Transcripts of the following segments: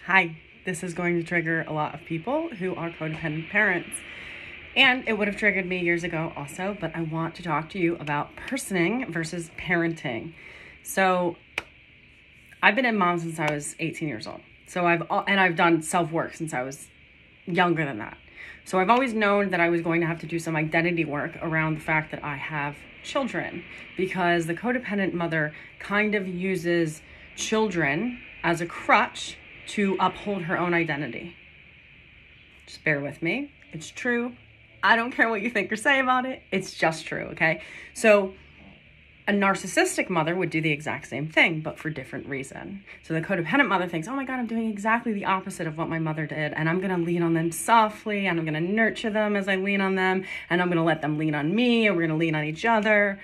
Hi, this is going to trigger a lot of people who are codependent parents. And it would have triggered me years ago also, but I want to talk to you about personing versus parenting. So I've been a mom since I was 18 years old. So I've done self-work since I was younger than that. So I've always known that I was going to have to do some identity work around the fact that I have children, because the codependent mother kind of uses children as a crutch to uphold her own identity. Just bear with me. It's true. I don't care what you think or say about it. It's just true, okay? So a narcissistic mother would do the exact same thing, but for different reason. So the codependent mother thinks, oh my God, I'm doing exactly the opposite of what my mother did, and I'm gonna lean on them softly, and I'm gonna nurture them as I lean on them, and I'm gonna let them lean on me, and we're gonna lean on each other.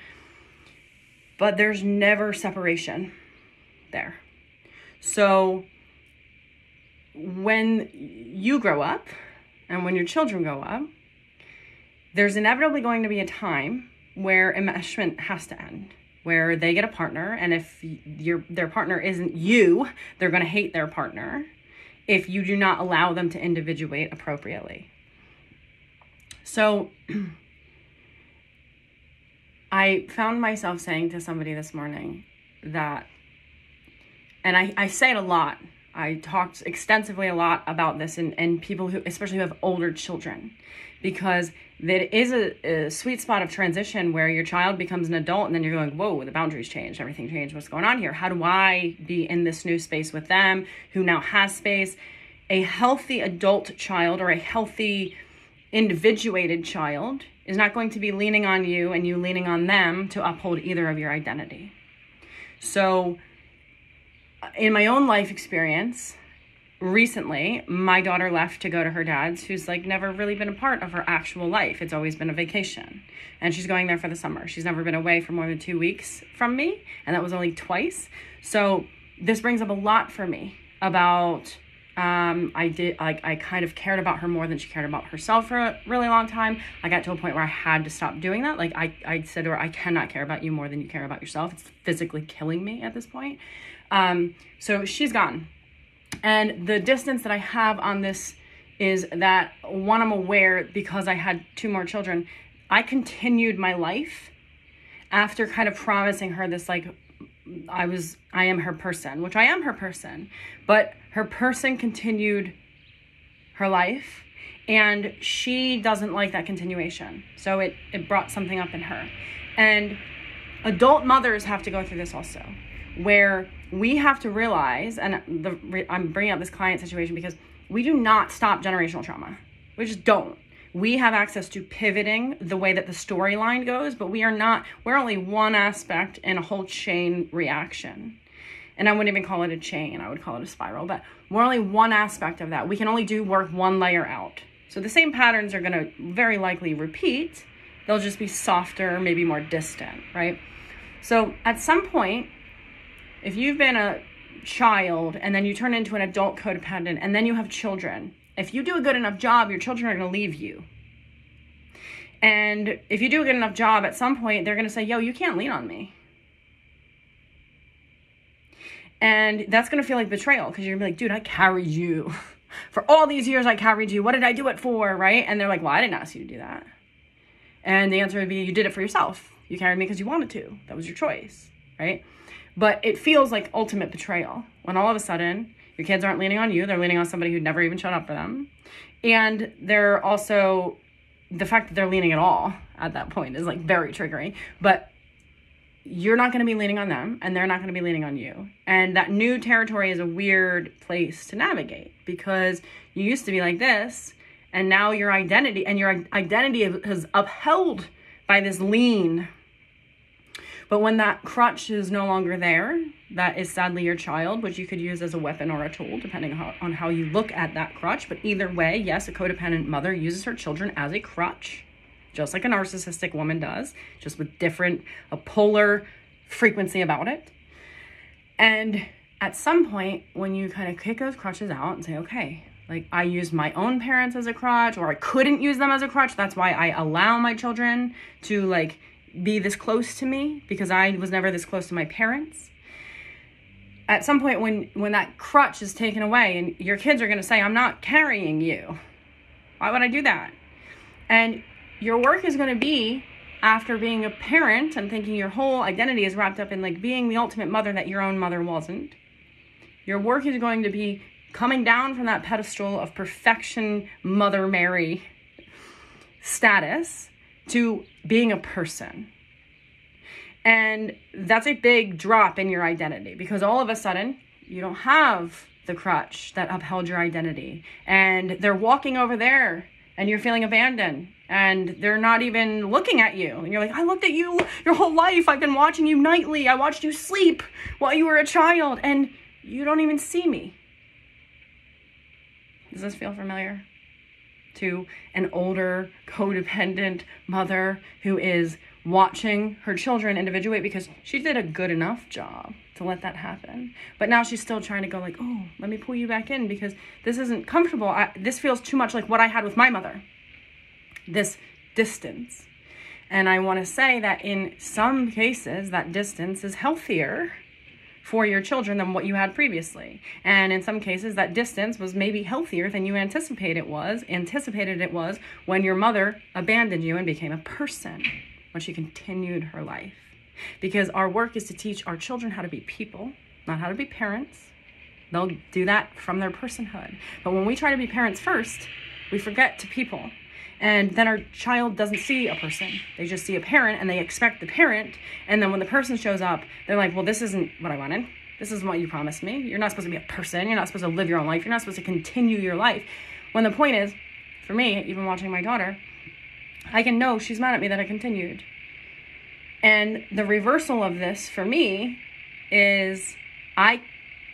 But there's never separation there. So when you grow up and when your children grow up, there's inevitably going to be a time where enmeshment has to end, where they get a partner, and if their partner isn't you, they're going to hate their partner if you do not allow them to individuate appropriately. So I found myself saying to somebody this morning that, and I say it a lot, I talked extensively a lot about this and people who, especially who have older children, because there is a sweet spot of transition where your child becomes an adult and then you're going, whoa, the boundaries changed, everything changed, what's going on here? How do I be in this new space with them who now has space? A healthy adult child or a healthy individuated child is not going to be leaning on you and you leaning on them to uphold either of your identity. So in my own life experience, recently, my daughter left to go to her dad's, who's like never really been a part of her actual life. It's always been a vacation. And she's going there for the summer. She's never been away for more than 2 weeks from me. And that was only twice. So this brings up a lot for me about, I kind of cared about her more than she cared about herself for a really long time. I got to a point where I had to stop doing that. Like I said to her, I cannot care about you more than you care about yourself. It's physically killing me at this point. So she's gone. And the distance that I have on this is that, one, I'm aware because I had 2 more children, I continued my life after kind of promising her this, like, I am her person, which I am her person, but her person continued her life and she doesn't like that continuation. So it brought something up in her. And adult mothers have to go through this also, where we have to realize, and I'm bringing up this client situation because we do not stop generational trauma. We just don't. We have access to pivoting the way that the storyline goes, but we're only one aspect in a whole chain reaction. And I wouldn't even call it a chain, I would call it a spiral, but we're only one aspect of that. We can only do work one layer out. So the same patterns are gonna very likely repeat. They'll just be softer, maybe more distant, right? So at some point, if you've been a child and then you turn into an adult codependent and then you have children, if you do a good enough job, your children are going to leave you. And if you do a good enough job, at some point, they're going to say, yo, you can't lean on me. And that's going to feel like betrayal because you're going to be like, dude, I carried you. For all these years, I carried you. What did I do it for, right? And they're like, well, I didn't ask you to do that. And the answer would be, you did it for yourself. You carried me because you wanted to. That was your choice, right? But it feels like ultimate betrayal when all of a sudden your kids aren't leaning on you. They're leaning on somebody who never even showed up for them. And they're also, the fact that they're leaning at all at that point is like very triggering. But you're not going to be leaning on them and they're not going to be leaning on you. And that new territory is a weird place to navigate because you used to be like this and now your identity is upheld by this lean. But when that crutch is no longer there, that is sadly your child, which you could use as a weapon or a tool, depending on how you look at that crutch. But either way, yes, a codependent mother uses her children as a crutch, just like a narcissistic woman does, just with a polar frequency about it. And at some point, when you kind of kick those crutches out and say, okay, like I used my own parents as a crutch, or I couldn't use them as a crutch, that's why I allow my children to like be this close to me because I was never this close to my parents. at some point when that crutch is taken away and your kids are going to say, I'm not carrying you. Why would I do that? And your work is going to be, after being a parent and thinking your whole identity is wrapped up in like being the ultimate mother that your own mother wasn't, your work is going to be coming down from that pedestal of perfection, Mother Mary status to being a person. And that's a big drop in your identity, because all of a sudden you don't have the crutch that upheld your identity, and they're walking over there and you're feeling abandoned and they're not even looking at you. And you're like, I looked at you your whole life. I've been watching you nightly. I watched you sleep while you were a child and you don't even see me. Does this feel familiar to an older codependent mother who is watching her children individuate because she did a good enough job to let that happen, but now she's still trying to go like, oh, let me pull you back in because this isn't comfortable. This feels too much like what I had with my mother, this distance. And I want to say that in some cases that distance is healthier for your children than what you had previously. And in some cases that distance was maybe healthier than you anticipated it was when your mother abandoned you and became a person, when she continued her life. Because our work is to teach our children how to be people, not how to be parents. They'll do that from their personhood. But when we try to be parents first, we forget to people. And then our child doesn't see a person. They just see a parent and they expect the parent. And then when the person shows up, they're like, well, this isn't what I wanted. This isn't what you promised me. You're not supposed to be a person. You're not supposed to live your own life. You're not supposed to continue your life. When the point is, for me, even watching my daughter, I can know she's mad at me that I continued. And the reversal of this for me is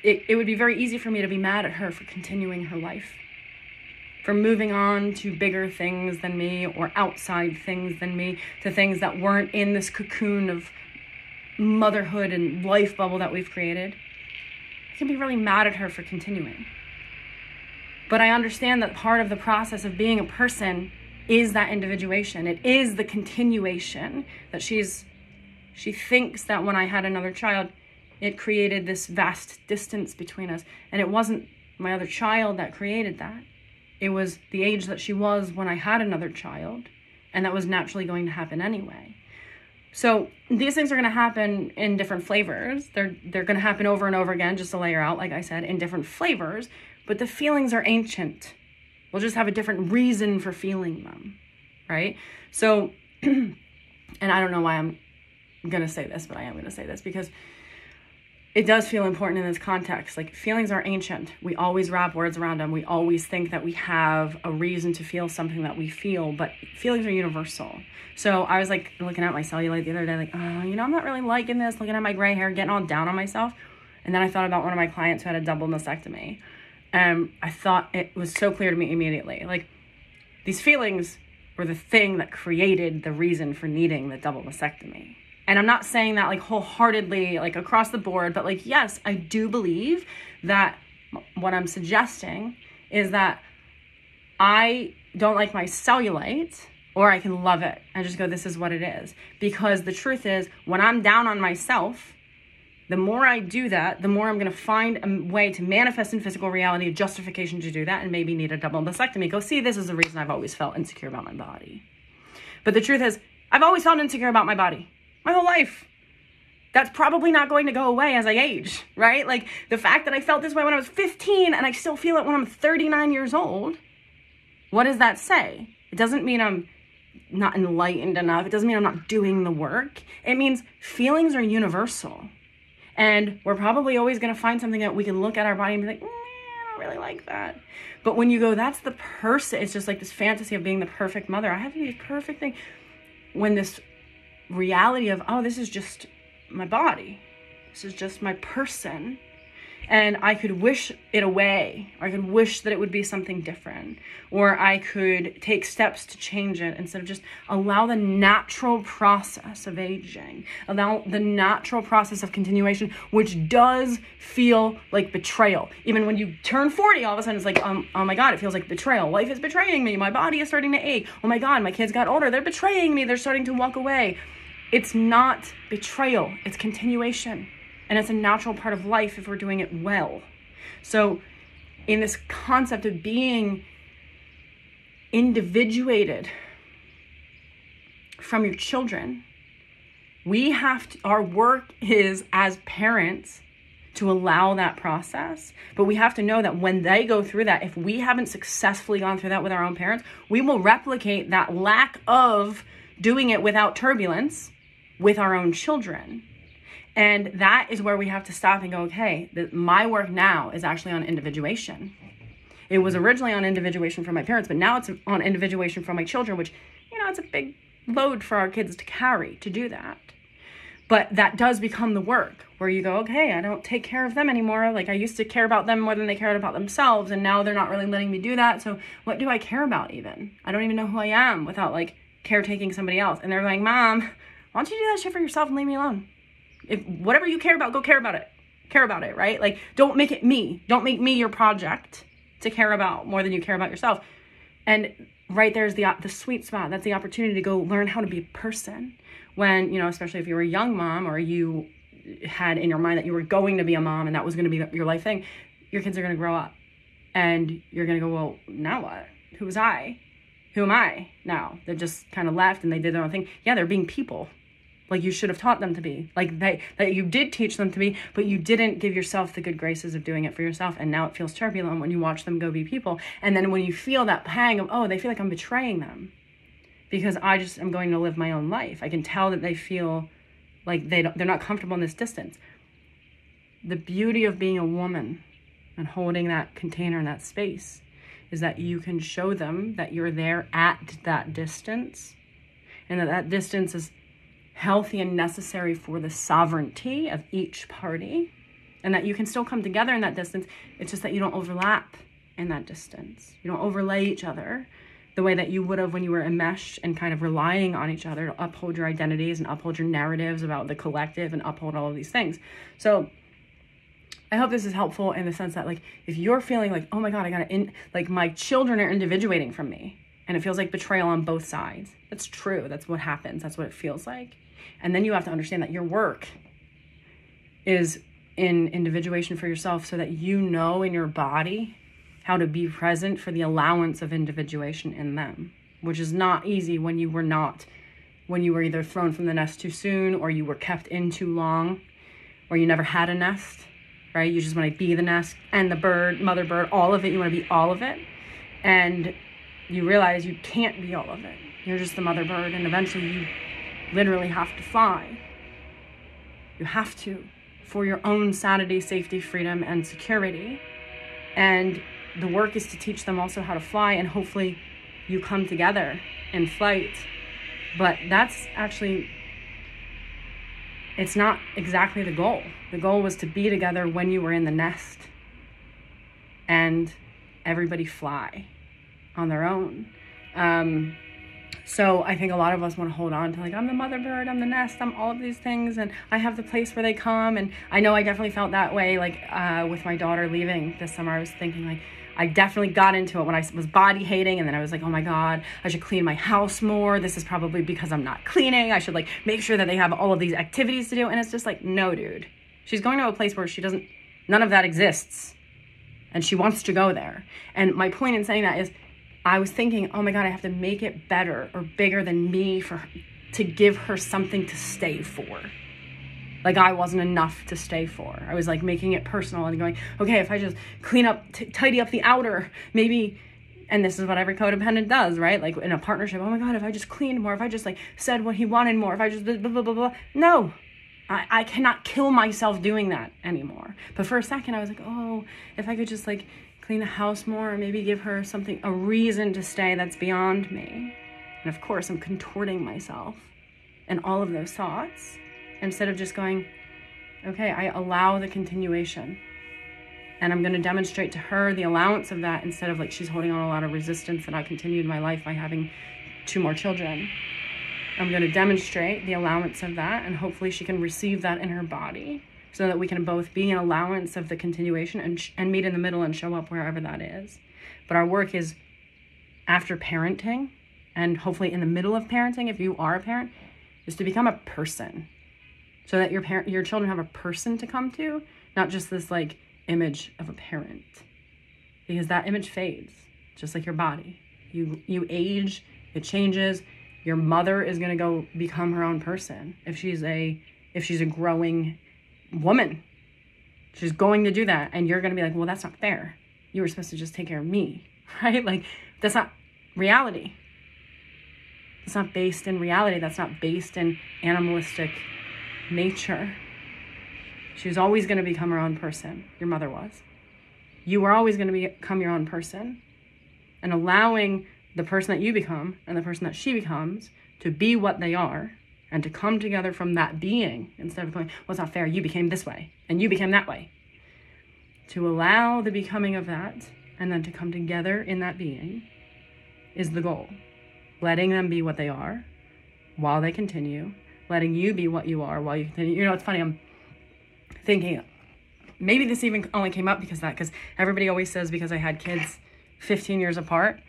it would be very easy for me to be mad at her for continuing her life, for moving on to bigger things than me or outside things than me, to things that weren't in this cocoon of motherhood and life bubble that we've created. I can be really mad at her for continuing. But I understand that part of the process of being a person is that individuation. It is the continuation that she thinks that when I had another child, it created this vast distance between us. And it wasn't my other child that created that. It was the age that she was when I had another child. And that was naturally going to happen anyway. So these things are going to happen in different flavors. They're going to happen over and over again, just to layer out, like I said, in different flavors. But the feelings are ancient. We'll just have a different reason for feeling them, right? So, and I don't know why I'm going to say this, but I am going to say this because it does feel important in this context. Like, feelings are ancient. We always wrap words around them. We always think that we have a reason to feel something that we feel, but feelings are universal. So I was like looking at my cellulite the other day, like, oh, I'm not really liking this, looking at my gray hair, getting all down on myself. And then I thought about one of my clients who had a double mastectomy. I thought it was so clear to me immediately. Like, these feelings were the thing that created the reason for needing the double mastectomy. And I'm not saying that like wholeheartedly, like across the board, but like, yes, I do believe that what I'm suggesting is that I don't like my cellulite, or I can love it. I just go, this is what it is. Because the truth is, when I'm down on myself, the more I do that, the more I'm going to find a way to manifest in physical reality a justification to do that and maybe need a double mastectomy. Go, see, this is the reason I've always felt insecure about my body. But the truth is, I've always felt insecure about my body. My whole life. That's probably not going to go away as I age, right? Like, the fact that I felt this way when I was 15 and I still feel it when I'm 39 years old, what does that say? It doesn't mean I'm not enlightened enough. It doesn't mean I'm not doing the work. It means feelings are universal. And we're probably always going to find something that we can look at our body and be like, I don't really like that. But when you go, that's the person, it's just like this fantasy of being the perfect mother. I have to be the perfect thing. When this reality of, oh, this is just my body, this is just my person, and I could wish it away, or I could wish that it would be something different, or I could take steps to change it instead of just allow the natural process of aging, allow the natural process of continuation, which does feel like betrayal. Even when you turn 40, all of a sudden it's like, oh my God, it feels like betrayal. Life is betraying me. My body is starting to ache. Oh my God, my kids got older. They're betraying me. They're starting to walk away. It's not betrayal. It's continuation. And it's a natural part of life if we're doing it well. So in this concept of being individuated from your children, we have to, our work is as parents to allow that process, but we have to know that when they go through that, if we haven't successfully gone through that with our own parents, we will replicate that lack of doing it without turbulence with our own children. And that is where we have to stop and go, okay, my work now is actually on individuation. It was originally on individuation from my parents, but now it's on individuation from my children, which, it's a big load for our kids to carry, to do that. But that does become the work where you go, okay, I don't take care of them anymore. Like I used to care about them more than they cared about themselves. And now they're not really letting me do that. So what do I care about even? I don't even know who I am without like caretaking somebody else. And they're going, Mom, why don't you do that shit for yourself and leave me alone? If whatever you care about, go care about it. Care about it, right? Like don't make it me. Don't make me your project to care about more than you care about yourself. And right there's the sweet spot. That's the opportunity to go learn how to be a person. When, especially if you were a young mom or you had in your mind that you were going to be a mom and that was going to be your life thing, your kids are going to grow up and you're going to go, well, now what? Who was I? Who am I now? They just kind of left and they did their own thing. Yeah, they're being people like you should have taught them to be, like that you did teach them to be, but you didn't give yourself the good graces of doing it for yourself. And now it feels turbulent when you watch them go be people. And then when you feel that pang of, oh, they feel like I'm betraying them, because I just am going to live my own life. I can tell that they feel like they're not comfortable in this distance. The beauty of being a woman and holding that container in that space is that you can show them that you're there at that distance and that distance is healthy and necessary for the sovereignty of each party, and that you can still come together in that distance. It's just that you don't overlap in that distance. You don't overlay each other the way that you would have when you were enmeshed and kind of relying on each other to uphold your identities and uphold your narratives about the collective and uphold all of these things. So I hope this is helpful in the sense that, like, if you're feeling like, oh my God, like my children are individuating from me and it feels like betrayal on both sides. That's true. That's what happens. That's what it feels like. And then you have to understand that your work is in individuation for yourself so that you know in your body how to be present for the allowance of individuation in them, which is not easy when you were either thrown from the nest too soon or you were kept in too long or you never had a nest, right? You just want to be the nest and the bird, mother bird, all of it. You want to be all of it. And you realize you can't be all of it. You're just the mother bird, and eventually you literally have to fly. You have to, for your own sanity, safety, freedom, and security. And the work is to teach them also how to fly, and hopefully you come together in flight. But that's actually, it's not exactly the goal. The goal was to be together when you were in the nest and everybody fly on their own. So I think a lot of us want to hold on to, like, I'm the mother bird, I'm the nest, I'm all of these things, and I have the place where they come. And I know I definitely felt that way, like with my daughter leaving this summer. I was thinking, like, I definitely got into it when I was body hating, and then I was like, oh my God, I should clean my house more. This is probably because I'm not cleaning. I should, like, make sure that they have all of these activities to do. And it's just like, no, dude. She's going to a place where none of that exists, and she wants to go there. And my point in saying that is, I was thinking, oh my God, I have to make it better or bigger than me to give her something to stay for. Like I wasn't enough to stay for. I was like making it personal and going, okay, if I just clean up, tidy up the outer, maybe, and this is what every codependent does, right? Like in a partnership, oh my God, if I just cleaned more, if I just like said what he wanted more, if I just blah, blah, blah, blah. No, I cannot kill myself doing that anymore. But for a second I was like, oh, if I could just like clean the house more, or maybe give her something, a reason to stay that's beyond me. And of course I'm contorting myself and all of those thoughts instead of just going, okay, I allow the continuation, and I'm going to demonstrate to her the allowance of that instead of like she's holding on a lot of resistance that I continued my life by having 2 more children. I'm going to demonstrate the allowance of that, and hopefully she can receive that in her body, so that we can both be an allowance of the continuation and meet in the middle and show up wherever that is. But our work is after parenting, and hopefully in the middle of parenting, if you are a parent, is to become a person. so that your children have a person to come to, not just this like image of a parent, because that image fades, just like your body. You age, it changes. Your mother is going to go become her own person. If she's a growing woman, she's going to do that. And you're going to be like, well, that's not fair. You were supposed to just take care of me, right? Like, that's not reality. It's not based in reality. That's not based in animalistic nature. She was always going to become her own person. Your mother was. You were always going to become your own person. And allowing the person that you become and the person that she becomes to be what they are and to come together from that being, instead of going, well, it's not fair, you became this way and you became that way. To allow the becoming of that and then to come together in that being is the goal. Letting them be what they are while they continue. Letting you be what you are while you continue. You know, it's funny, I'm thinking, maybe this even only came up because everybody always says, because I had kids 15 years apart,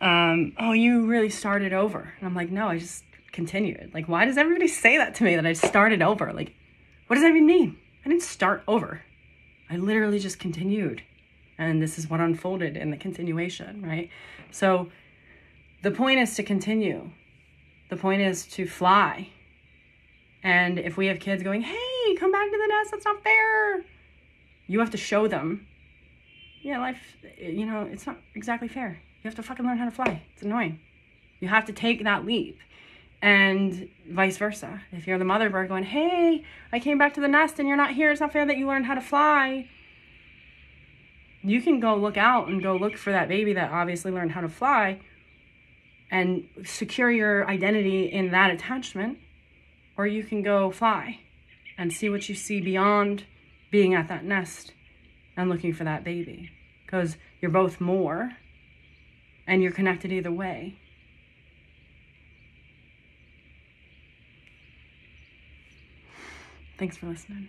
oh, you really started over. And I'm like, no, I just continued. Like, why does everybody say that to me, that I started over? Like, what does that even mean? I didn't start over. I literally just continued. And this is what unfolded in the continuation, right? So the point is to continue. The point is to fly. And if we have kids going, hey, come back to the nest, that's not fair, you have to show them, yeah, life, you know, it's not exactly fair. You have to fucking learn how to fly. It's annoying. You have to take that leap. And vice versa. If you're the mother bird going, hey, I came back to the nest and you're not here, it's not fair that you learned how to fly. You can go look out and go look for that baby that obviously learned how to fly and secure your identity in that attachment. Or you can go fly and see what you see beyond being at that nest and looking for that baby. Because you're both more and you're connected either way. Thanks for listening.